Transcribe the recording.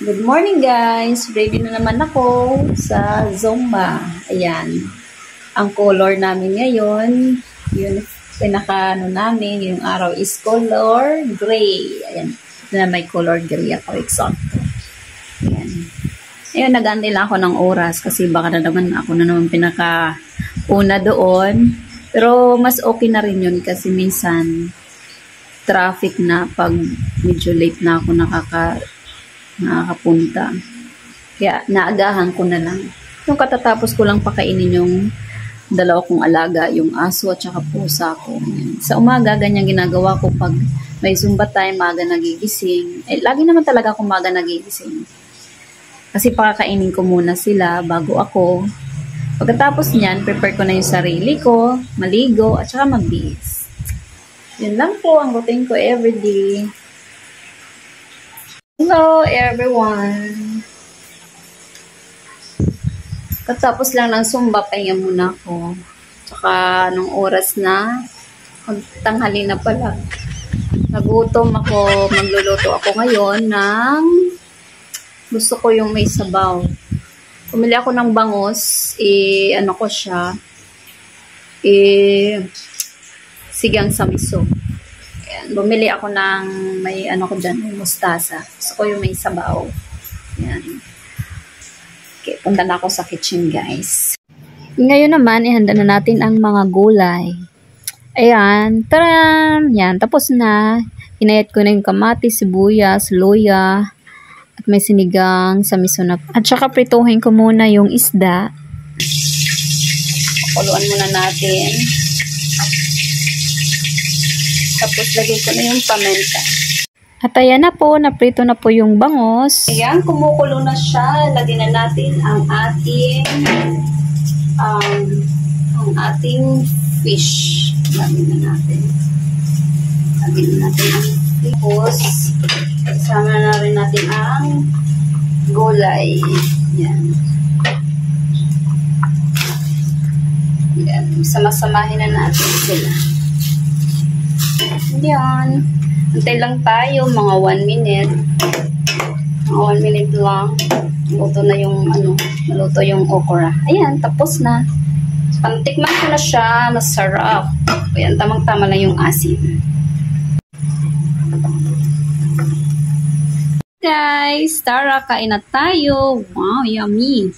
Good morning guys! Ready na naman ako sa Zumba. Ayan. Ang color namin ngayon, yung namin, yung araw is color gray. Ayan. Na may color gray ako, eksakto. Ayan. Ayan, nag-aantay lang ako ng oras kasi baka na naman pinaka-una doon. Pero mas okay na rin yun kasi minsan traffic na pag medyo late na ako nakakapunta. Kaya naagahan ko na lang. Yung katatapos ko lang pakainin yung dalawa kong alaga, yung aso at saka pusa ko. Sa umaga, ganyan ginagawa ko pag may Zumba time, maaga nagigising. Lagi naman talaga akong maaga nagigising. Kasi pakakainin ko muna sila bago ako. Pagkatapos niyan, prepare ko na yung sarili ko, maligo, at saka magbihis. Yun lang po ang routine ko everyday. Hello everyone! Katapos lang ng Zumba, pahinga muna ako. Tsaka nung oras na, tanghali na pala. Nagutom ako, magluluto ako ngayon ng gusto ko yung may sabaw. Pumili ako ng bangus, ano ko siya, sigang sa miso. Ayan, bumili ako ng may ano ko dyan, may mustasa. Gusto ko yung may sabaw. Ayan. Okay, punta na ako sa kitchen guys. Ngayon naman, ihanda na natin ang mga gulay. Ayan, taran! Yan, tapos na. Hinayat ko na yung kamatis, sibuyas, luya, at may sinigang sa miso na. At saka prituhin ko muna yung isda. Pakuluan muna natin. Tapos lagay ko na yung paminta. At ayan na po, naprito na po yung bangus. Ayan, kumukulo na siya. Lagyan na natin ang ating fish. Lagyan na natin. Lagyan na natin ang fish. Kasama na rin natin ang gulay. Ayan. Ayan. Sama-samahin na natin sila. Ayan. Antay lang tayo, mga 1 minute. Mga 1 minute lang. Luto na yung, naluto yung okra. Ayan, tapos na. Pantikman ko na siya, masarap. Ayan, tamang-tama lang yung asin. Guys, tara, kain na tayo. Wow, yummy.